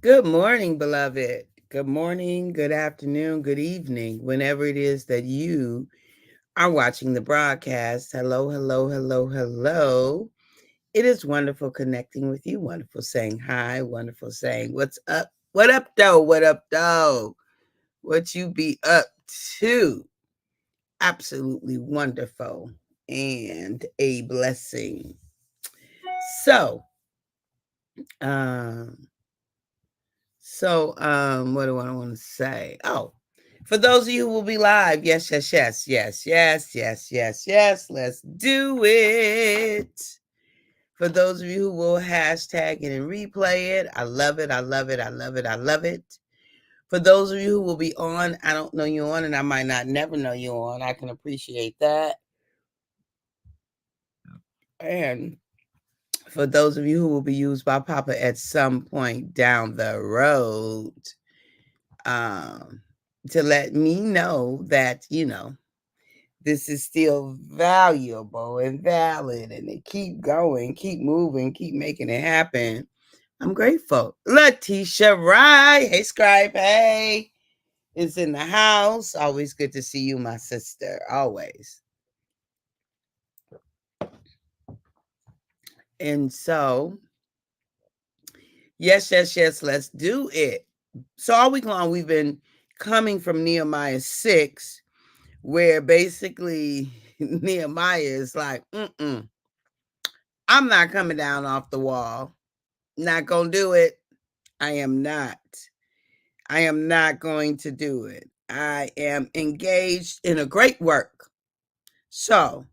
Good morning, beloved. Good morning, good afternoon, good evening, whenever it is that you are watching the broadcast. Hello, hello, hello, hello. It is wonderful connecting with you. Wonderful saying hi. Wonderful saying what's up. What up, though? What up, though? What you be up to? Absolutely wonderful and a blessing. So, um, what do I want to say? Oh, for those of you who will be live, yes, yes, yes, yes, yes, yes, yes, yes, let's do it. For those of you who will hashtag it and replay it, I love it, I love it, I love it, I love it. For those of you who will be on, I don't know you on, and I might not never know you on. I can appreciate that. And for those of you who will be used by Papa at some point down the road, um, to let me know that, this is still valuable and valid and to keep going, keep moving, keep making it happen. I'm grateful. Letitia Rye. Hey, Scribe. Hey. Is in the house. Always good to see you, my sister. Always. And so, yes, yes, yes, let's do it. So all week long, we've been coming from Nehemiah 6, where basically Nehemiah is like, I'm not coming down off the wall. Not gonna do it. I am not. I am not going to do it. I am engaged in a great work. So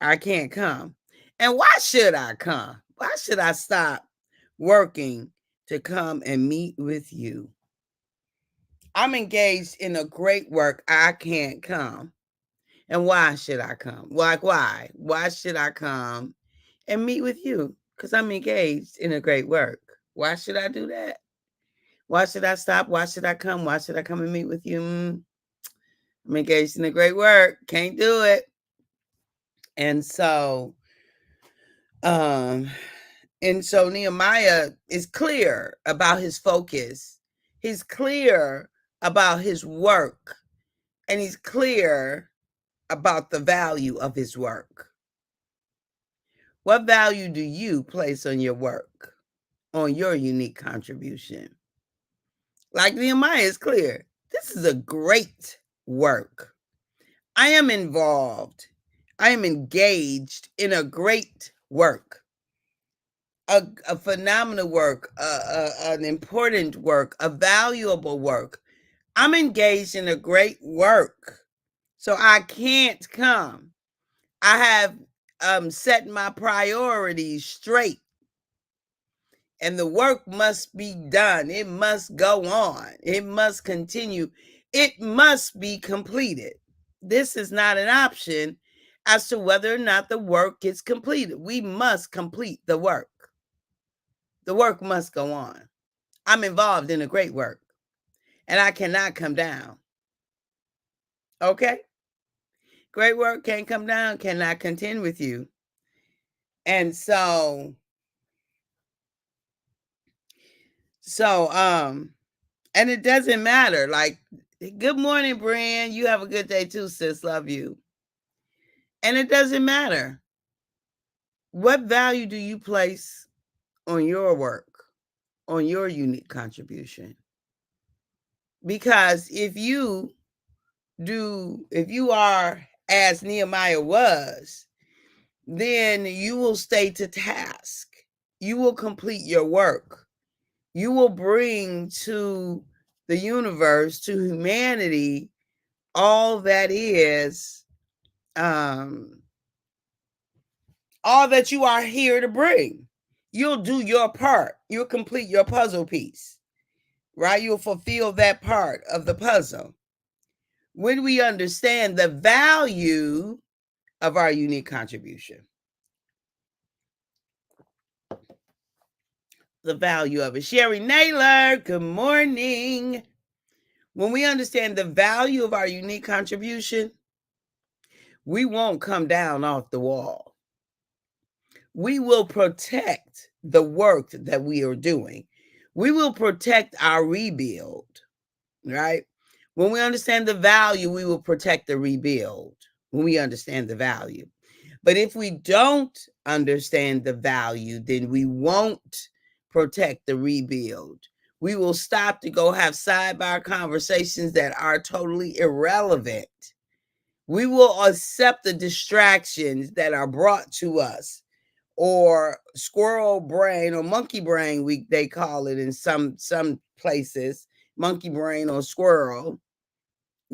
I can't come. And why should I come? Why should I stop working to come and meet with you? I'm engaged in a great work. I can't come. And why should I come? Like, why? Why should I come and meet with you? Because I'm engaged in a great work. Why should I do that? Why should I stop? Why should I come? Why should I come and meet with you? I'm engaged in a great work. Can't do it. And so, um, Nehemiah is clear about his focus. He's clear about his work, and he's clear about the value of his work. What value do you place on your work, on your unique contribution? Like Nehemiah is clear. This is a great work. I am involved. I am engaged in a great work, a phenomenal work, an important work, a valuable work. I'm engaged in a great work. So I can't come. I have set my priorities straight, and the work must be done. It must go on. It must continue. It must be completed. This is not an option as to whether or not the work is completed. We must complete the work. The work must go on. I'm involved in a great work, and I cannot come down. Okay? Great work can't come down, cannot contend with you. And so, and it doesn't matter. Like, good morning, Brian. You have a good day too, sis. Love you. And it doesn't matter. What value do you place on your work, on your unique contribution? Because if you are as Nehemiah was, then you will stay to task. You will complete your work. You will bring to the universe, to humanity, all that is, um, all that you are here to bring. You'll do your part. You'll complete your puzzle piece, right? You'll fulfill that part of the puzzle. When we understand the value of our unique contribution, the value of it. Sherry Naylor, good morning. When we understand the value of our unique contribution, we won't come down off the wall. We will protect the work that we are doing. we will protect our rebuild, right? When we understand the value, we will protect the rebuild when we understand the value. But if we don't understand the value, then we won't protect the rebuild. We will stop to go have sidebar conversations that are totally irrelevant. We will accept the distractions that are brought to us, or squirrel brain or monkey brain, they call it in some places, monkey brain or squirrel,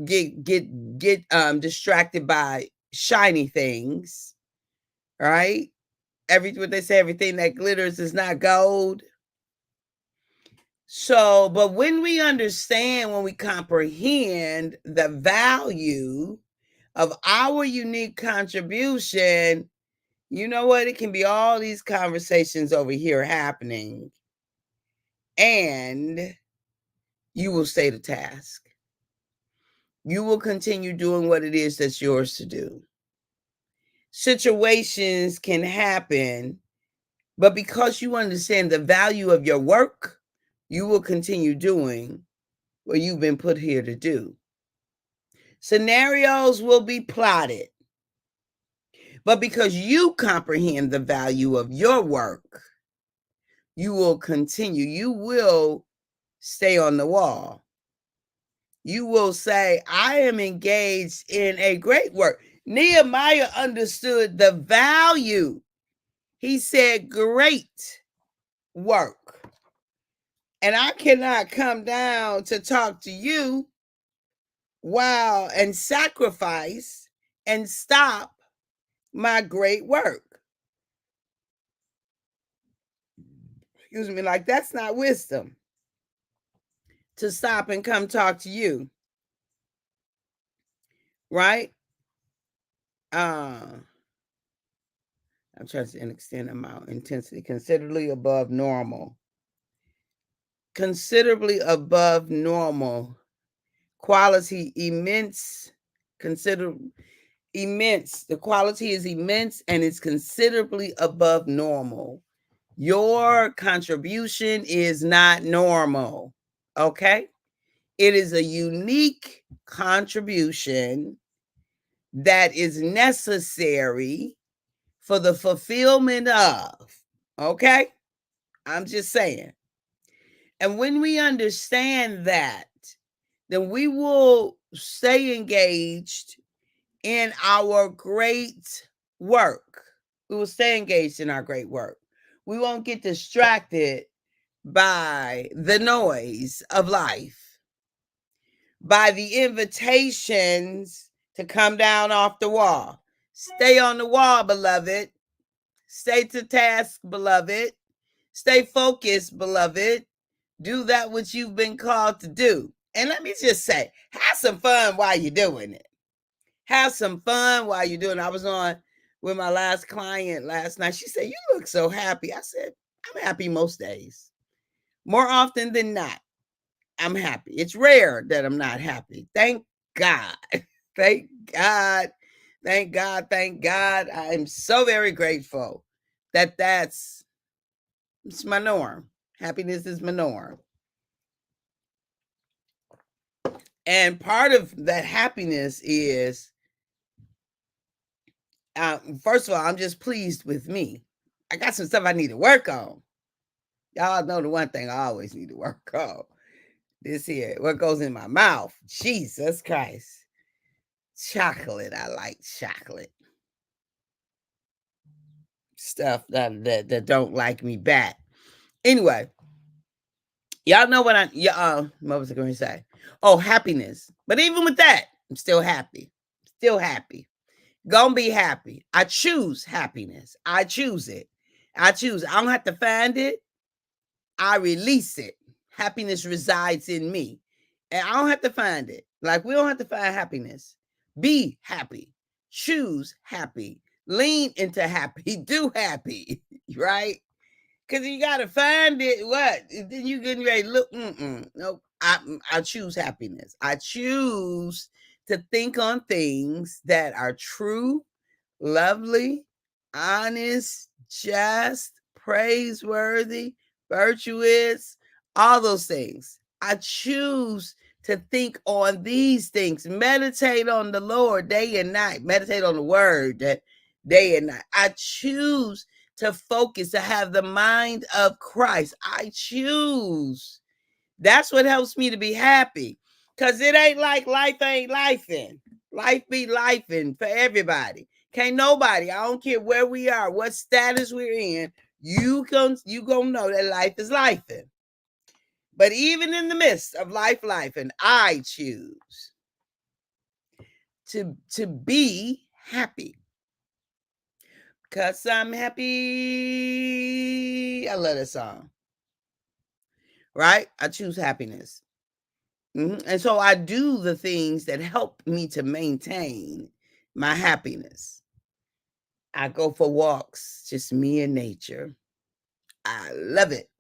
get distracted by shiny things, right? What they say, everything that glitters is not gold. So, but when we understand, when we comprehend the value of our unique contribution, you know what? It can be all these conversations over here happening, and you will stay the task. You will continue doing what it is that's yours to do. Situations can happen, but because you understand the value of your work, you will continue doing what you've been put here to do. Scenarios will be plotted, but because you comprehend the value of your work, you will continue. You will stay on the wall. You will say, I am engaged in a great work. Nehemiah understood the value. He said, great work. And I cannot come down to talk to you while and sacrifice and stop my great work. Excuse me, like that's not wisdom to stop and come talk to you. Right? I'm trying to extend amount intensity considerably above normal. Considerably above normal. Quality immense. Immense. The quality is immense and it's considerably above normal. Your contribution is not normal. Okay? It is a unique contribution that is necessary for the fulfillment of. Okay? I'm just saying. And when we understand that, then we will stay engaged in our great work. We will stay engaged in our great work. We won't get distracted by the noise of life, by the invitations to come down off the wall. Stay on the wall, beloved. Stay to task, beloved. Stay focused, beloved. Do that which you've been called to do. And let me just say, have some fun while you're doing it. Have some fun while you're doing it. I was on with my last client last night. She said, you look so happy. I said, I'm happy most days. More often than not, I'm happy. It's rare that I'm not happy. Thank God. Thank God. Thank God. Thank God. I'm so very grateful that it's my norm. Happiness is my norm. And part of that happiness is, first of all, I'm just pleased with me. I got some stuff I need to work on. Y'all know the one thing I always need to work on. This here, what goes in my mouth. Jesus Christ. Chocolate. I like chocolate. Stuff that don't like me back. Anyway, y'all know what what was I going to say? Oh, happiness. But even with that, I'm still happy. Still happy. Gonna be happy. I choose happiness. I choose it. I choose. I don't have to find it. I release it. Happiness resides in me. And I don't have to find it. Like, we don't have to find happiness. Be happy. Choose happy. Lean into happy. Do happy. Right? Because you got to find it. What? Then you getting ready to look. Nope. I choose happiness. I choose to think on things that are true, lovely, honest, just, praiseworthy, virtuous, all those things. I choose to think on these things, meditate on the Lord day and night, meditate on the word day and night. I choose to focus, to have the mind of Christ. I choose. That's what helps me to be happy. Because it ain't like life ain't lifing. Life be lifing for everybody. Can't nobody, I don't care where we are, what status we're in, you gonna know that life is lifing. But even in the midst of life, and I choose to be happy. Because I'm happy. I love that song. Right? I choose happiness. And so I do the things that help me to maintain my happiness. I go for walks, just me and nature. I love it.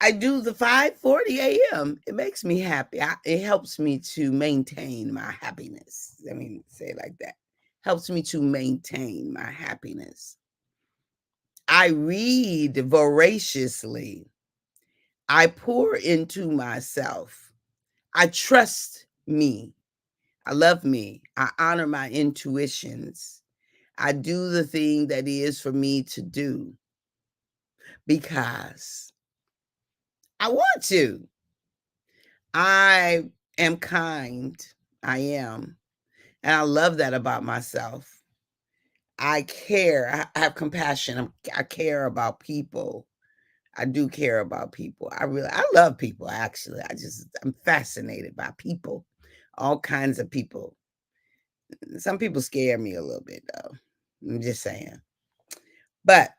I do the 5:40 a.m. It makes me happy. It helps me to maintain my happiness. Let me say it like that. Helps me to maintain my happiness. I read voraciously. I pour into myself. I trust me. I love me. I honor my intuitions. I do the thing that is for me to do because I want to. I am kind. I am. And I love that about myself. I care. I have compassion. I care about people. I do care about people. I love people, actually. I'm fascinated by people, all kinds of people. Some people scare me a little bit, though. I'm just saying. But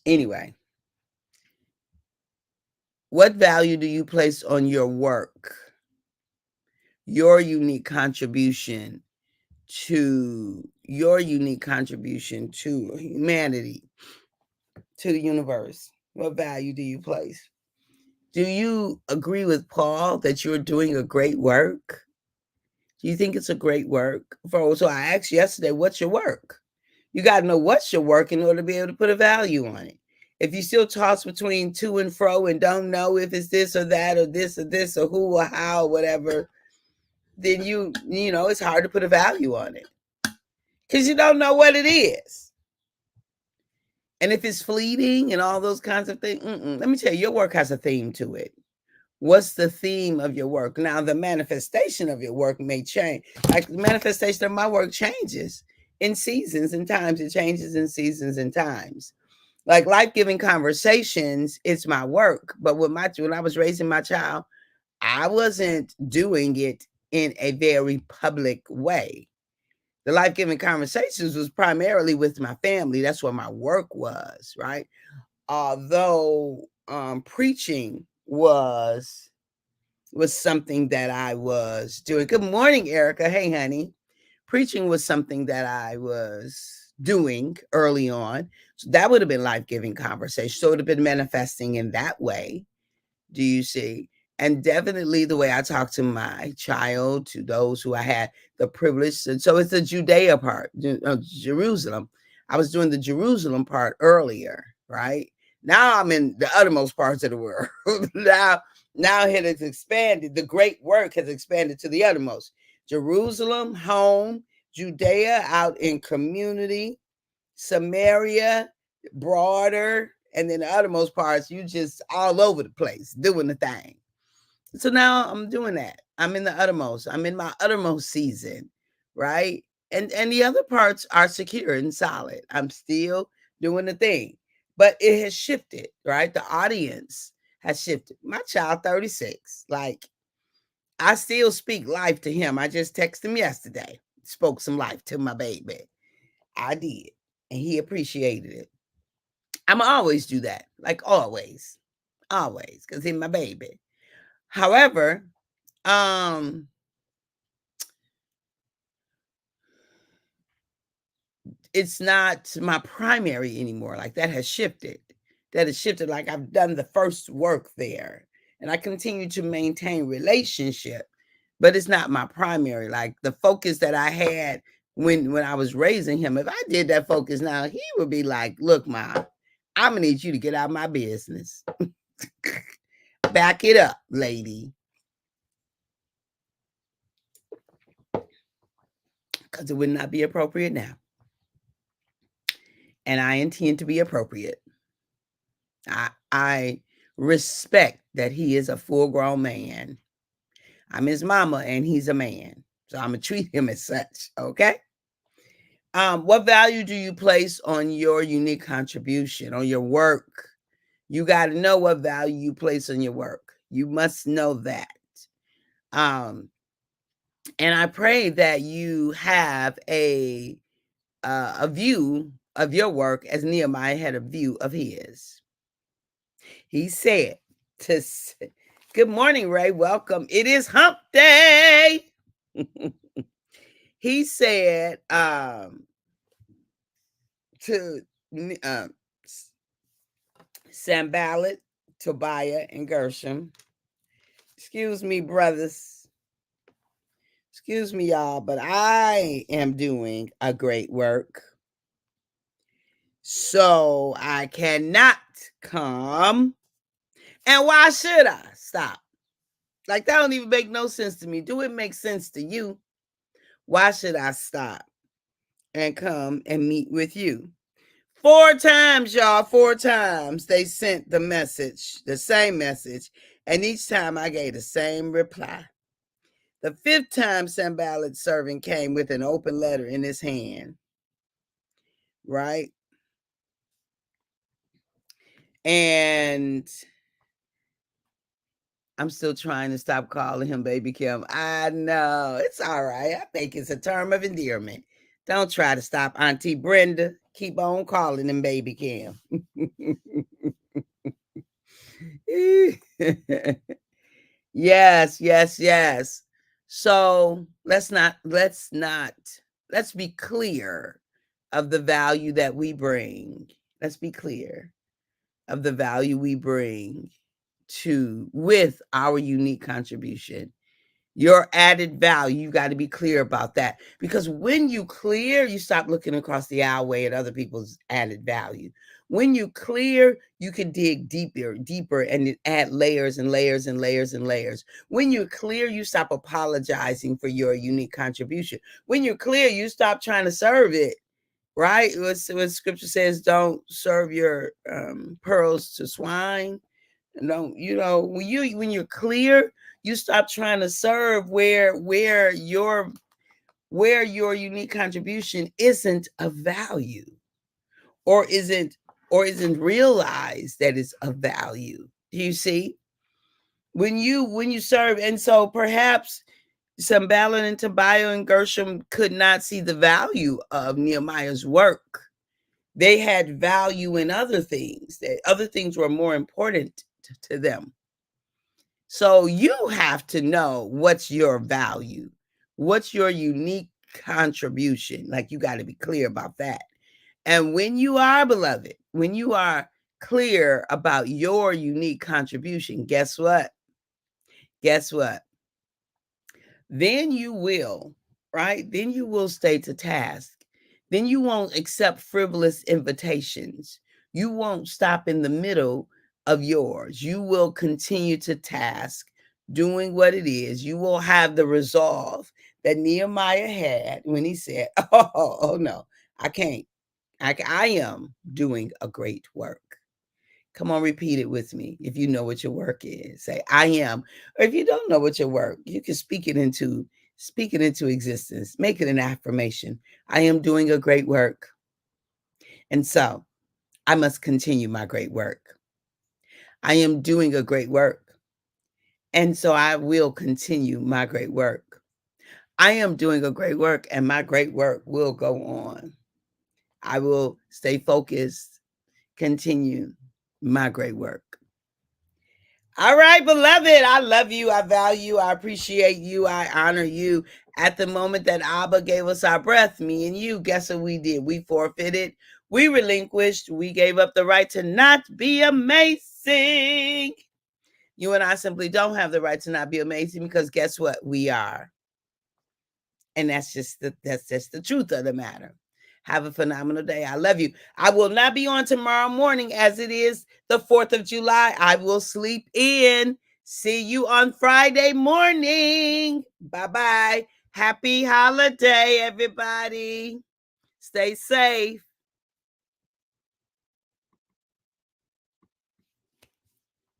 anyway, what value do you place on your work? Your unique contribution to humanity, to the universe. What value do you place? Do you agree with Paul that you're doing a great work? Do you think it's a great work? So I asked you yesterday, what's your work? You got to know what's your work in order to be able to put a value on it. If you still toss between to and fro and don't know if it's this or that or this or who or how or whatever, then you know it's hard to put a value on it because you don't know what it is. And if it's fleeting and all those kinds of things, let me tell you, your work has a theme to it. What's the theme of your work? Now, the manifestation of your work may change. Like the manifestation of my work changes in seasons and times. It changes in seasons and times. Like Life-Giving Conversations, it's my work. But when I was raising my child, I wasn't doing it in a very public way. The Life-Giving Conversations was primarily with my family. That's what my work was, right? Although preaching was something that I was doing. Good morning, Erica. Hey, honey. Preaching was something that I was doing early on. So that would have been Life-Giving Conversation. So it would have been manifesting in that way. Do you see? And definitely the way I talk to my child, to those who I had the privilege. And so it's the Judea part, Jerusalem. I was doing the Jerusalem part earlier, right? Now I'm in the uttermost parts of the world. now it has expanded. The great work has expanded to the uttermost. Jerusalem, home, Judea, out in community, Samaria, broader, and then the uttermost parts, you just all over the place doing the thing. So now I'm doing that. I'm in the uttermost. I'm in my uttermost season, right? And the other parts are secure and solid. I'm still doing the thing, but it has shifted, right? The audience has shifted. My child, 36, like I still speak life to him. I just texted him yesterday, spoke some life to my baby. I did, and he appreciated it. I'm always do that, like always, because he's my baby. However, it's not my primary anymore. Like that has shifted. Like I've done the first work there, and I continue to maintain relationship, but it's not my primary. Like the focus that I had when I was raising him, if I did that focus now, he would be like, "Look, Mom, I'm going to need you to get out of my business. Back it up, lady. Because it would not be appropriate now. And I intend to be appropriate. I respect that he is a full-grown man. I'm his mama and he's a man. So I'm going to treat him as such, okay? What value do you place on your unique contribution, on your work? You got to know what value you place on your work. You must know that. And I pray that you have a view of your work as Nehemiah had a view of his. He said good morning, Ray. Welcome. It is hump day. He said to Sanballat, Tobiah, and Gershom, excuse me, brothers. Excuse me, y'all, but I am doing a great work. So I cannot come. And why should I? Stop. Like, that don't even make no sense to me. Do it make sense to you? Why should I stop and come and meet with you? 4 times, y'all, 4 times they sent the message, the same message. And each time I gave the same reply. The 5th time, Sanballat's servant came with an open letter in his hand. Right? And I'm still trying to stop calling him Baby Kim. I know. It's all right. I think it's a term of endearment. Don't try to stop Auntie Brenda. Keep on calling him Baby Kim. Yes. So let's be clear of the value that we bring. Let's be clear of the value we bring with our unique contribution. Your added value, you got to be clear about that. Because when you clear, you stop looking across the aisleway at other people's added value. When you clear, you can dig deeper, and add layers and layers and layers and layers. When you're clear, you stop apologizing for your unique contribution. When you're clear, you stop trying to serve it, right? What scripture says, don't serve your pearls to swine. No, when you're clear, you stop trying to serve where your unique contribution isn't of value, or isn't realized that it's of value. Do you see? When you serve, and so perhaps Sanballat and Tobiah and Gershom could not see the value of Nehemiah's work. They had value in other things. That other things were more important to them. So you have to know what's your value, what's your unique contribution. Like, you got to be clear about that. And when you are, beloved, when you are clear about your unique contribution, guess what? Then you will, right? Then you will stay to task. Then you won't accept frivolous invitations. You won't stop in the middle of yours. You will continue to task, doing what it is. You will have the resolve that Nehemiah had when he said, oh no, I can't. I am doing a great work. Come on, repeat it with me. If you know what your work is, say, I am. Or if you don't know what your work, you can speak it into existence. Make it an affirmation. I am doing a great work. And so I must continue my great work. I am doing a great work. And so I will continue my great work. I am doing a great work, and my great work will go on. I will stay focused, continue my great work. All right, beloved, I love you. I value you. I appreciate you. I honor you. At the moment that Abba gave us our breath, me and you, guess what we did? We forfeited. We relinquished. We gave up the right to not be amazing. You and I simply don't have the right to not be amazing, because guess what? We are. And that's just the truth of the matter. Have a phenomenal day. I love you. I will not be on tomorrow morning as it is the 4th of July. I will sleep in. See you on Friday morning. Bye-bye. Happy holiday, everybody. Stay safe.